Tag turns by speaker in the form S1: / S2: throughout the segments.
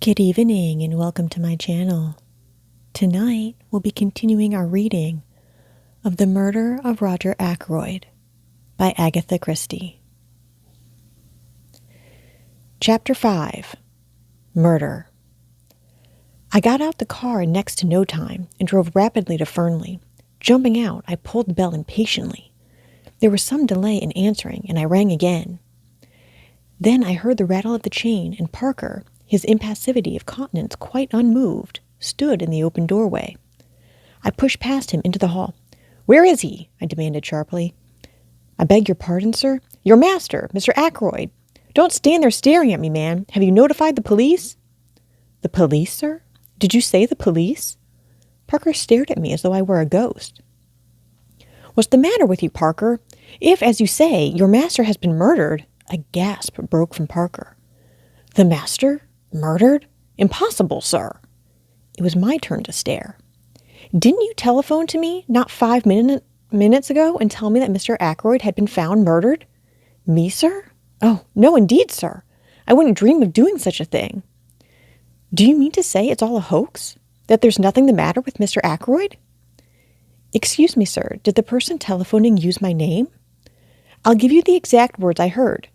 S1: Good evening and welcome to my channel. Tonight we'll be continuing our reading of The Murder of Roger Ackroyd by Agatha Christie. Chapter 5. Murder. I got out the car in next to no time and drove rapidly to Fernley. Jumping out, I pulled the bell impatiently. There was some delay in answering and I rang again. Then I heard the rattle of the chain and Parker, his impassivity of countenance quite unmoved, stood in the open doorway. I pushed past him into the hall. "Where is he?" I demanded sharply. "I beg your pardon, sir?" "Your master, Mr. Ackroyd. Don't stand there staring at me, man. Have you notified the police?" "The police, sir? Did you say the police?" Parker stared at me as though I were a ghost. "What's the matter with you, Parker? If, as you say, your master has been murdered..." A gasp broke from Parker. "The master? Murdered? Impossible, sir." It was my turn to stare. "Didn't you telephone to me not 5 minutes ago and tell me that Mr. Ackroyd had been found murdered?" "Me, sir? Oh, no, indeed, sir. I wouldn't dream of doing such a thing." "Do you mean to say it's all a hoax? That there's nothing the matter with Mr. Ackroyd?" "Excuse me, sir, did the person telephoning use my name?" "I'll give you the exact words I heard.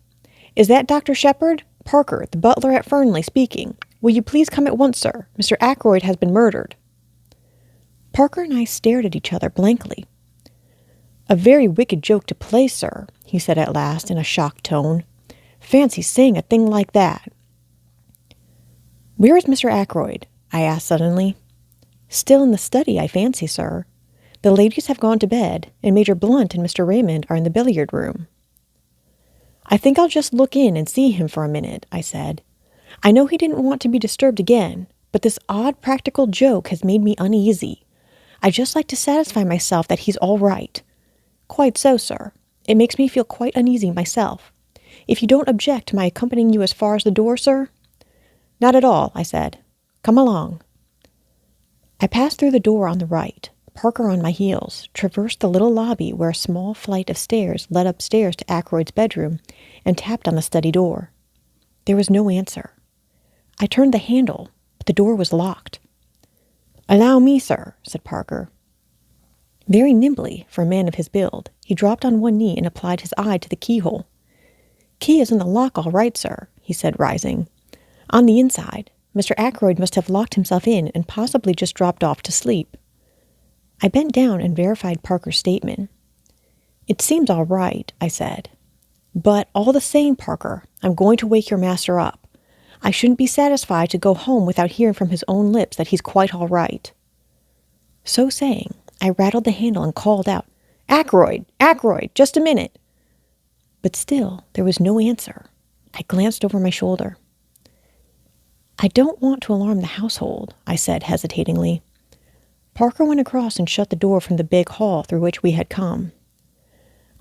S1: 'Is that Dr. Shepherd? Parker, the butler at Fernley, speaking. Will you please come at once, sir? Mr. Ackroyd has been murdered.'" Parker and I stared at each other blankly. "A very wicked joke to play, sir," he said at last in a shocked tone. "Fancy saying a thing like that." "Where is Mr. Ackroyd?" I asked suddenly. "Still in the study, I fancy, sir. The ladies have gone to bed, and Major Blunt and Mr. Raymond are in the billiard room." "I think I'll just look in and see him for a minute," I said. "I know he didn't want to be disturbed again, but this odd practical joke has made me uneasy. I'd just like to satisfy myself that he's all right." "Quite so, sir. It makes me feel quite uneasy myself. If you don't object to my accompanying you as far as the door, sir?" "Not at all," I said. "Come along." I passed through the door on the right, Parker on my heels, traversed the little lobby where a small flight of stairs led upstairs to Ackroyd's bedroom, and tapped on the study door. There was no answer. I turned the handle, but the door was locked. "Allow me, sir," said Parker. Very nimbly, for a man of his build, he dropped on one knee and applied his eye to the keyhole. "Key is in the lock all right, sir," he said, rising. "On the inside. Mr. Ackroyd must have locked himself in and possibly just dropped off to sleep." I bent down and verified Parker's statement. "It seems all right," I said. "But all the same, Parker, I'm going to wake your master up. I shouldn't be satisfied to go home without hearing from his own lips that he's quite all right." So saying, I rattled the handle and called out, "Ackroyd! Ackroyd! Just a minute!" But still there was no answer. I glanced over my shoulder. "I don't want to alarm the household," I said hesitatingly. Parker went across and shut the door from the big hall through which we had come.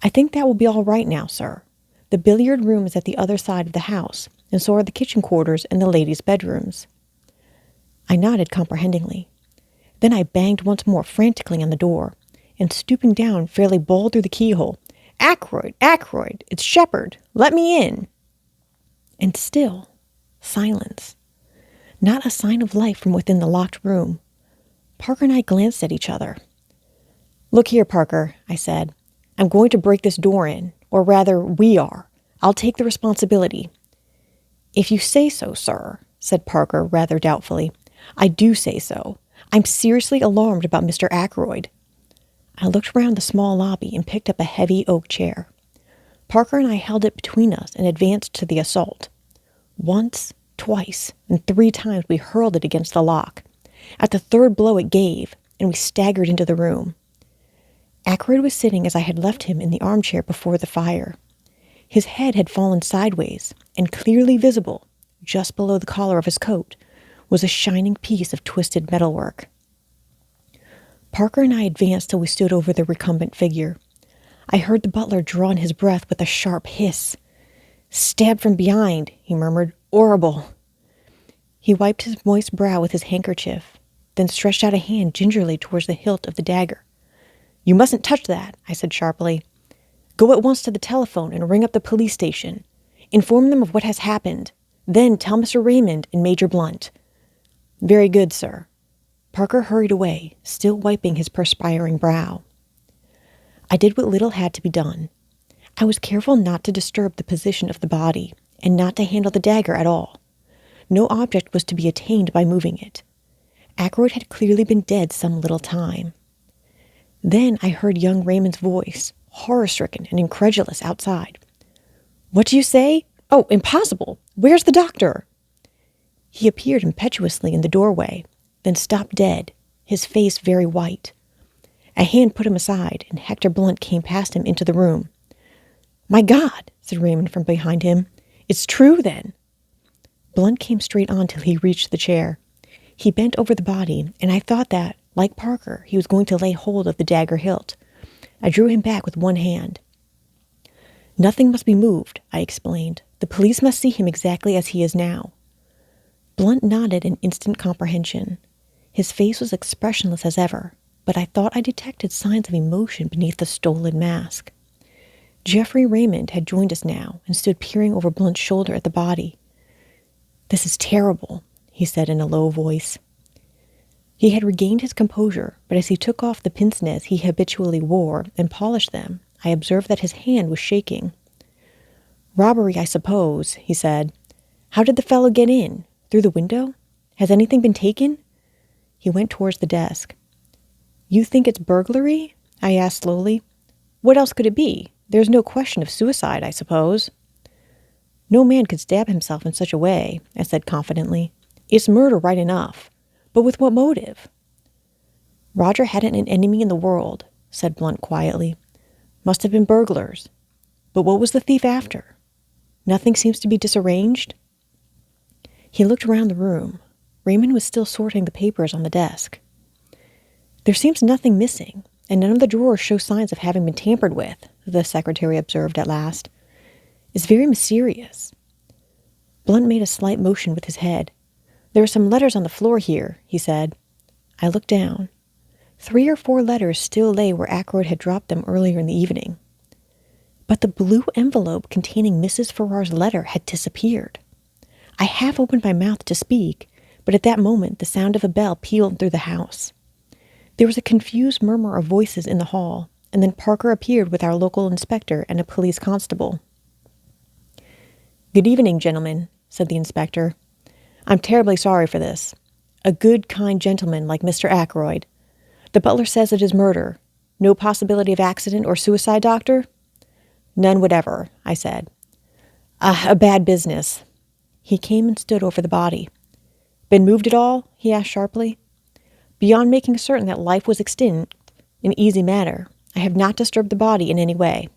S1: "I think that will be all right now, sir. The billiard room is at the other side of the house, and so are the kitchen quarters and the ladies' bedrooms." I nodded comprehendingly. Then I banged once more frantically on the door, and stooping down fairly bawled through the keyhole, "Ackroyd! Ackroyd! It's Shepherd! Let me in!" And still silence. Not a sign of life from within the locked room. Parker and I glanced at each other. "Look here, Parker," I said. "I'm going to break this door in, or rather, we are. I'll take the responsibility." "If you say so, sir," said Parker rather doubtfully. "I do say so. I'm seriously alarmed about Mr. Ackroyd." I looked round the small lobby and picked up a heavy oak chair. Parker and I held it between us and advanced to the assault. Once, twice, and 3 times we hurled it against the lock. At the 3rd blow it gave, and we staggered into the room. Ackroyd was sitting as I had left him in the armchair before the fire. His head had fallen sideways, and clearly visible, just below the collar of his coat, was a shining piece of twisted metalwork. Parker and I advanced till we stood over the recumbent figure. I heard the butler draw in his breath with a sharp hiss. "Stabbed from behind," he murmured. "Horrible." He wiped his moist brow with his handkerchief, then stretched out a hand gingerly towards the hilt of the dagger. "You mustn't touch that," I said sharply. "Go at once to the telephone and ring up the police station. Inform them of what has happened. Then tell Mr. Raymond and Major Blunt." "Very good, sir." Parker hurried away, still wiping his perspiring brow. I did what little had to be done. I was careful not to disturb the position of the body, and not to handle the dagger at all. No object was to be attained by moving it. Ackroyd had clearly been dead some little time. Then I heard young Raymond's voice, horror-stricken and incredulous, outside. "What do you say? Oh, impossible! Where's the doctor?" He appeared impetuously in the doorway, then stopped dead, his face very white. A hand put him aside, and Hector Blunt came past him into the room. "My God," said Raymond from behind him. "It's true, then." Blunt came straight on till he reached the chair. He bent over the body, and I thought that, like Parker, he was going to lay hold of the dagger hilt. I drew him back with one hand. "Nothing must be moved," I explained. "The police must see him exactly as he is now." Blunt nodded in instant comprehension. His face was expressionless as ever, but I thought I detected signs of emotion beneath the stolid mask. Geoffrey Raymond had joined us now and stood peering over Blunt's shoulder at the body. "This is terrible," he said in a low voice. He had regained his composure, but as he took off the pince-nez he habitually wore and polished them, I observed that his hand was shaking. "Robbery, I suppose," he said. "How did the fellow get in? Through the window? Has anything been taken?" He went towards the desk. "You think it's burglary?" I asked slowly. "What else could it be? There's no question of suicide, I suppose." "No man could stab himself in such a way," I said confidently. "It's murder right enough. But with what motive?" "Roger hadn't an enemy in the world," said Blunt quietly. "Must have been burglars. But what was the thief after? Nothing seems to be disarranged?" He looked around the room. Raymond was still sorting the papers on the desk. "There seems nothing missing, and none of the drawers show signs of having been tampered with," the secretary observed at last. "It's very mysterious." Blunt made a slight motion with his head. "There are some letters on the floor here," he said. I looked down. 3 or 4 letters still lay where Ackroyd had dropped them earlier in the evening. But the blue envelope containing Mrs. Farrar's letter had disappeared. I half opened my mouth to speak, but at that moment the sound of a bell pealed through the house. There was a confused murmur of voices in the hall, and then Parker appeared with our local inspector and a police constable. "Good evening, gentlemen," said the inspector. "I'm terribly sorry for this. A good, kind gentleman like Mr. Ackroyd. The butler says it is murder. No possibility of accident or suicide, doctor?" "None whatever," I said. A bad business." He came and stood over the body. "Been moved at all?" he asked sharply. "Beyond making certain that life was extinct, an easy matter. I have not disturbed the body in any way.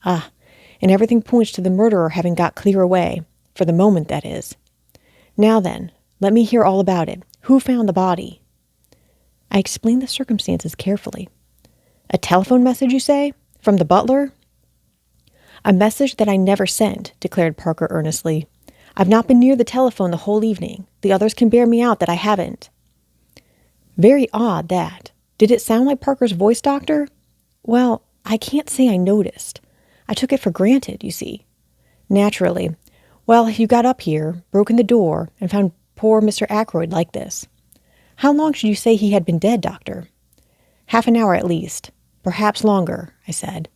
S1: And everything points to the murderer having got clear away, for the moment, that is. Now then, let me hear all about it. Who found the body?" I explained the circumstances carefully. "A telephone message, you say? From the butler?" "A message that I never sent," declared Parker earnestly. "I've not been near the telephone the whole evening. The others can bear me out that I haven't." "Very odd, that. Did it sound like Parker's voice, doctor?" "Well, I can't say I noticed. I took it for granted, you see." "Naturally. Well, you got up here, broken the door, and found poor Mr. Ackroyd like this. How long should you say he had been dead, doctor?" "Half an hour at least. Perhaps longer," I said.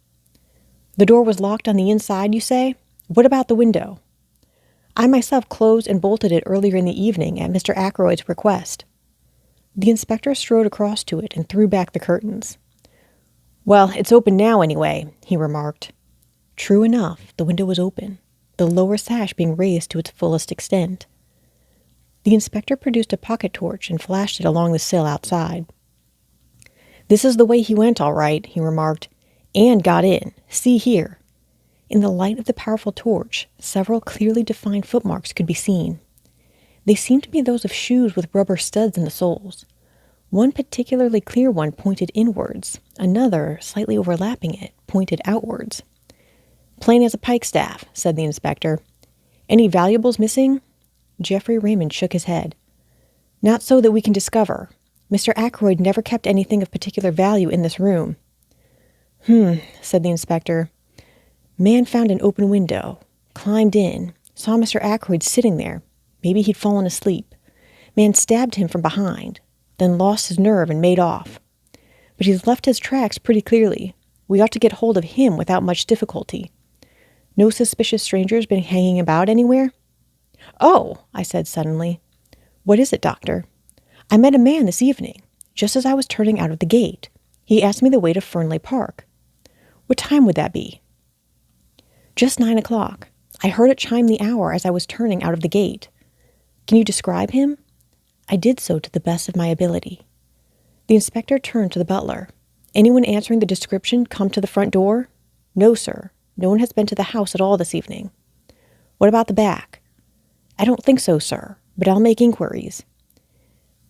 S1: "The door was locked on the inside, you say? What about the window?" "I myself closed and bolted it earlier in the evening at Mr. Ackroyd's request." The inspector strode across to it and threw back the curtains. "Well, it's open now anyway," he remarked. True enough, the window was open, the lower sash being raised to its fullest extent. The inspector produced a pocket torch and flashed it along the sill outside. "This is the way he went, all right," he remarked, "and got in. See here." In the light of the powerful torch, several clearly defined footmarks could be seen. They seemed to be those of shoes with rubber studs in the soles. One particularly clear one pointed inwards, another, slightly overlapping it, pointed outwards. "Plain as a pikestaff," said the inspector. "Any valuables missing?" Geoffrey Raymond shook his head. "Not so that we can discover. Mr. Ackroyd never kept anything of particular value in this room." Said the inspector. "Man found an open window, climbed in, Saw Mr. Ackroyd sitting there. Maybe he'd fallen asleep. Man stabbed him from behind, then lost his nerve and made off. But he's left his tracks pretty clearly. We ought to get hold of him without much difficulty. No suspicious strangers been hanging about anywhere?" "Oh," I said suddenly. "What is it, Doctor?" "I met a man this evening, just as I was turning out of the gate. He asked me the way to Fernley Park." "What time would that be?" "Just 9 o'clock. I heard it chime the hour as I was turning out of the gate." "Can you describe him?" I did so to the best of my ability. The inspector turned to the butler. "Anyone answering the description come to the front door?" "No, sir. No one has been to the house at all this evening." "What about the back?" "I don't think so, sir, but I'll make inquiries."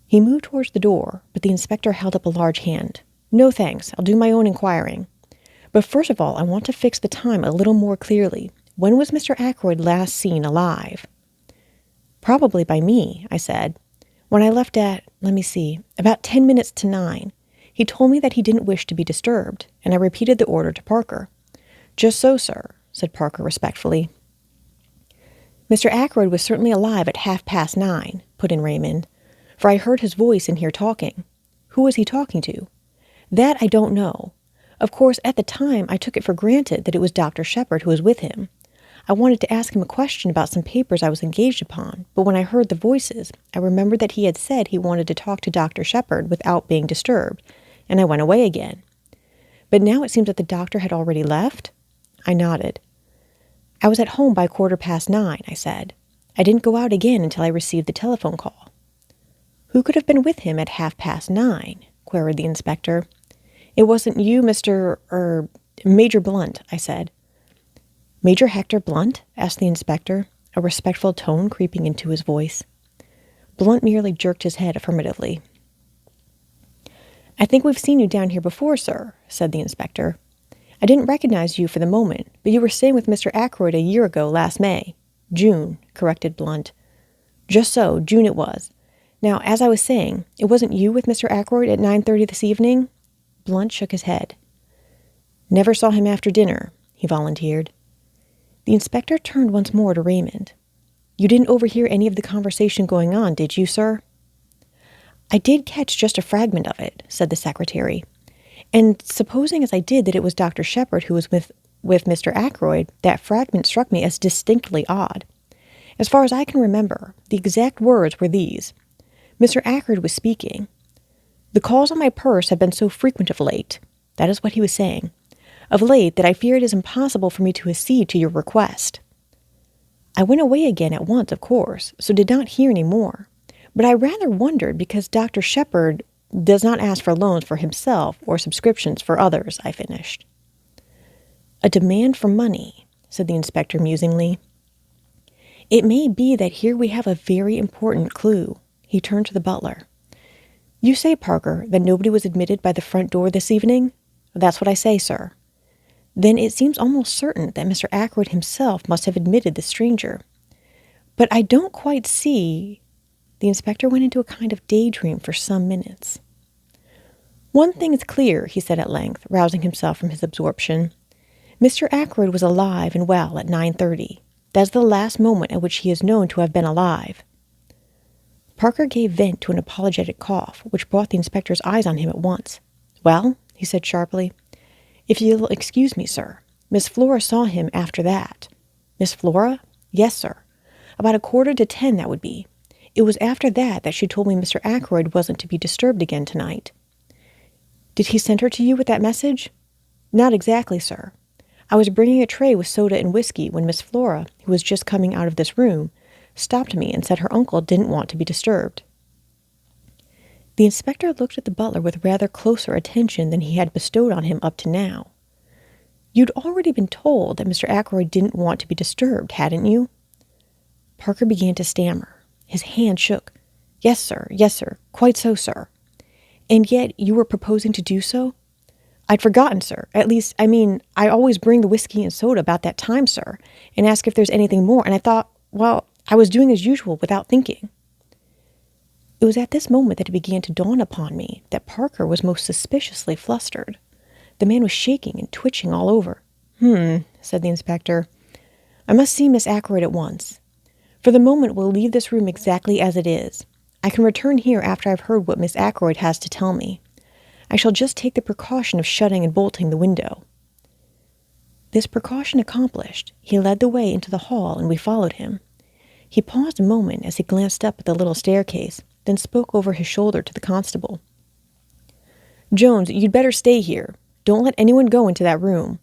S1: He moved towards the door, but the inspector held up a large hand. "No, thanks. I'll do my own inquiring. But first of all, I want to fix the time a little more clearly. When was Mr. Ackroyd last seen alive?" "Probably by me," I said. "When I left at, about 10 minutes to 9. He told me that he didn't wish to be disturbed, and I repeated the order to Parker." "Just so, sir," said Parker respectfully. "Mr. Ackroyd was certainly alive at 9:30, put in Raymond, "for I heard his voice in here talking." "Who was he talking to?" "That I don't know. Of course, at the time, I took it for granted that it was Dr. Shepherd who was with him. I wanted to ask him a question about some papers I was engaged upon, but when I heard the voices, I remembered that he had said he wanted to talk to Dr. Shepherd without being disturbed, and I went away again. But now it seems that the doctor had already left?" I nodded. "I was at home by 9:15, I said. "I didn't go out again until I received the telephone call." "Who could have been with him at 9:30? queried the inspector. "It wasn't you, Major Blunt," I said. "Major Hector Blunt?" asked the inspector, a respectful tone creeping into his voice. Blunt merely jerked his head affirmatively. "I think we've seen you down here before, sir," said the inspector. "I didn't recognize you for the moment, but you were staying with Mr. Ackroyd a year ago last May." "June," corrected Blunt. "Just so, June it was. Now, as I was saying, it wasn't you with Mr. Ackroyd at 9:30 this evening?" Blunt shook his head. "Never saw him after dinner," he volunteered. The inspector turned once more to Raymond. "You didn't overhear any of the conversation going on, did you, sir?" "I did catch just a fragment of it," said the secretary. "And supposing as I did that it was Dr. Shepherd who was with Mr. Ackroyd, that fragment struck me as distinctly odd. As far as I can remember, the exact words were these. Mr. Ackroyd was speaking. 'The calls on my purse have been so frequent of late,' that is what he was saying, 'of late that I fear it is impossible for me to accede to your request.' I went away again at once, of course, so did not hear any more. But I rather wondered because Dr. Shepherd does not ask for loans for himself or subscriptions for others," I finished. "A demand for money," said the inspector musingly. "It may be that here we have a very important clue." He turned to the butler. "You say, Parker, that nobody was admitted by the front door this evening?" "That's what I say, sir." "Then it seems almost certain that Mr. Ackroyd himself must have admitted the stranger. But I don't quite see—" The inspector went into a kind of daydream for some minutes. "One thing is clear," he said at length, rousing himself from his absorption. "Mr. Ackroyd was alive and well at 9:30. That is the last moment at which he is known to have been alive." Parker gave vent to an apologetic cough, which brought the inspector's eyes on him at once. "Well?" he said sharply. "If you'll excuse me, sir, Miss Flora saw him after that." "Miss Flora?" "Yes, sir. About 9:45, that would be. It was after that she told me Mr. Ackroyd wasn't to be disturbed again tonight." "Did he send her to you with that message?" "Not exactly, sir. I was bringing a tray with soda and whiskey when Miss Flora, who was just coming out of this room, stopped me and said her uncle didn't want to be disturbed." The inspector looked at the butler with rather closer attention than he had bestowed on him up to now. "You'd already been told that Mr. Ackroyd didn't want to be disturbed, hadn't you?" Parker began to stammer. His hand shook. Yes, sir. Quite so, sir." "And yet you were proposing to do so?" "I'd forgotten, sir. At least, I always bring the whiskey and soda about that time, sir, and ask if there's anything more, and I thought, well, I was doing as usual without thinking." It was at this moment that it began to dawn upon me that Parker was most suspiciously flustered. The man was shaking and twitching all over. Said the inspector. I must see Miss Ackroyd at once. For the moment, we'll leave this room exactly as it is. I can return here after I've heard what Miss Ackroyd has to tell me. I shall just take the precaution of shutting and bolting the window." This precaution accomplished, he led the way into the hall, and we followed him. He paused a moment as he glanced up at the little staircase, then spoke over his shoulder to the constable. "Jones, you'd better stay here. Don't let anyone go into that room."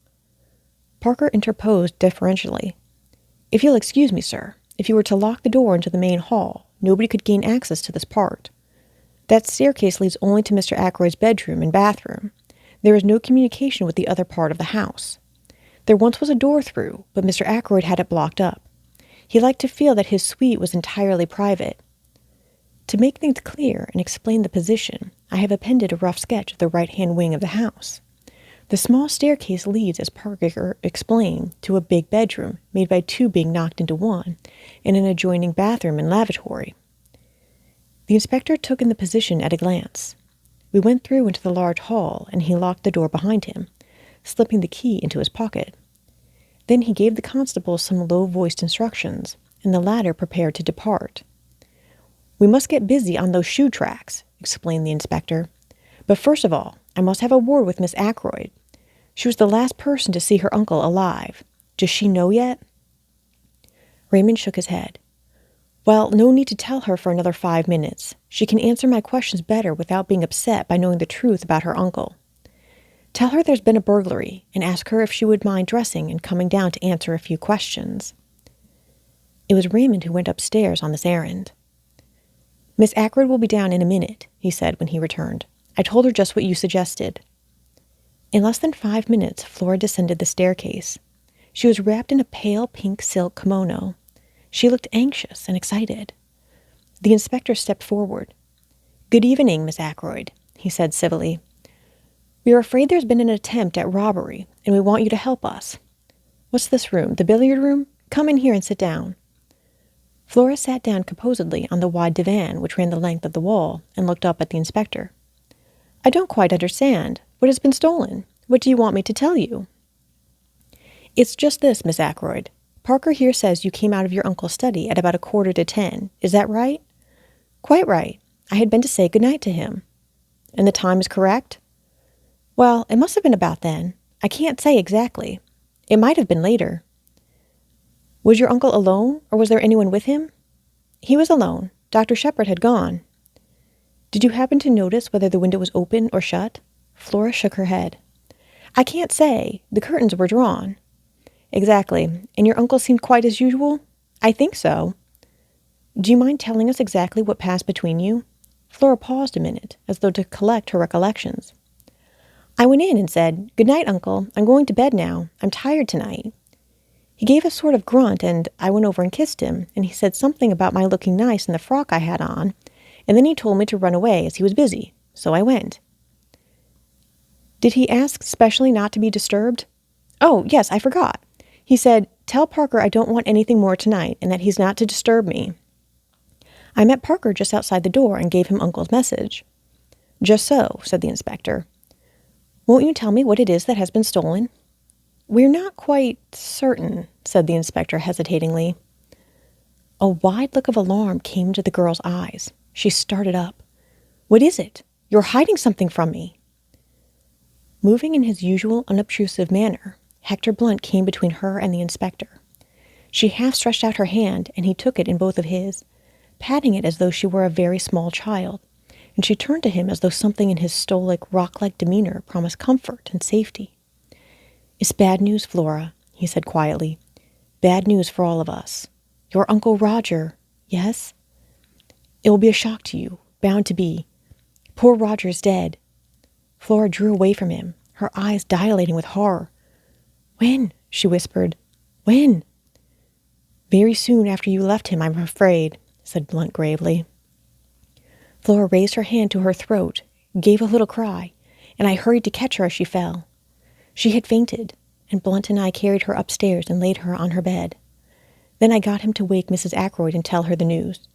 S1: Parker interposed deferentially. "If you'll excuse me, sir, if you were to lock the door into the main hall, nobody could gain access to this part. That staircase leads only to Mr. Ackroyd's bedroom and bathroom. There is no communication with the other part of the house. There once was a door through, but Mr. Ackroyd had it blocked up. He liked to feel that his suite was entirely private. To make things clear and explain the position, I have appended a rough sketch of the right-hand wing of the house. The small staircase leads, as Parker explained, to a big bedroom, made by two being knocked into one, and an adjoining bathroom and lavatory." The inspector took in the position at a glance. We went through into the large hall, and he locked the door behind him, slipping the key into his pocket. Then he gave the constable some low-voiced instructions, and the latter prepared to depart. "We must get busy on those shoe tracks," explained the inspector. "But first of all, I must have a word with Miss Ackroyd. She was the last person to see her uncle alive. Does she know yet?" Raymond shook his head. "Well, no need to tell her for another 5 minutes. She can answer my questions better without being upset by knowing the truth about her uncle. Tell her there's been a burglary, and ask her if she would mind dressing and coming down to answer a few questions." It was Raymond who went upstairs on this errand. "Miss Ackroyd will be down in a minute," he said when he returned. "I told her just what you suggested." In less than 5 minutes, Flora descended the staircase. She was wrapped in a pale pink silk kimono. She looked anxious and excited. The inspector stepped forward. "Good evening, Miss Ackroyd," he said civilly. "We are afraid there's been an attempt at robbery, and we want you to help us. What's this room, the billiard room? Come in here and sit down." Flora sat down composedly on the wide divan which ran the length of the wall and looked up at the inspector. "I don't quite understand. What has been stolen? What do you want me to tell you?" "It's just this, Miss Ackroyd. Parker here says you came out of your uncle's study at about 9:45. Is that right?" "Quite right. I had been to say good night to him." "And the time is correct?" "Well, it must have been about then. I can't say exactly. It might have been later." "Was your uncle alone, or was there anyone with him?" "He was alone. Dr. Shepherd had gone." "Did you happen to notice whether the window was open or shut?" Flora shook her head. "I can't say. The curtains were drawn." "Exactly. And your uncle seemed quite as usual?" "I think so." "Do you mind telling us exactly what passed between you?" Flora paused a minute, as though to collect her recollections. "I went in and said, 'Good night, Uncle. I'm going to bed now. I'm tired tonight.' He gave a sort of grunt, and I went over and kissed him, and he said something about my looking nice in the frock I had on, and then he told me to run away as he was busy, so I went." "Did he ask specially not to be disturbed?" "Oh, yes, I forgot. He said, 'Tell Parker I don't want anything more tonight, and that he's not to disturb me.' I met Parker just outside the door and gave him Uncle's message." "Just so," said the inspector. "Won't you tell me what it is that has been stolen?" "We're not quite certain," said the inspector hesitatingly. A wide look of alarm came to the girl's eyes. She started up. "What is it? You're hiding something from me." Moving in his usual unobtrusive manner, Hector Blunt came between her and the inspector. She half stretched out her hand, and he took it in both of his, patting it as though she were a very small child, and she turned to him as though something in his stoic, rock-like demeanor promised comfort and safety. "It's bad news, Flora," he said quietly. "Bad news for all of us. Your Uncle Roger—" "Yes?" "It will be a shock to you, bound to be. Poor Roger's dead." Flora drew away from him, her eyes dilating with horror. "When?" she whispered. "When?" "Very soon after you left him, I'm afraid," said Blunt gravely. Flora raised her hand to her throat, gave a little cry, and I hurried to catch her as she fell. She had fainted, and Blunt and I carried her upstairs and laid her on her bed. Then I got him to wake Mrs. Ackroyd and tell her the news.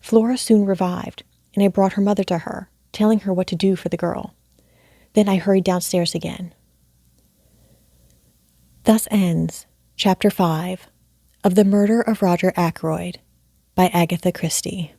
S1: Flora soon revived, and I brought her mother to her, telling her what to do for the girl. Then I hurried downstairs again. Thus ends Chapter 5 of the Murder of Roger Ackroyd by Agatha Christie.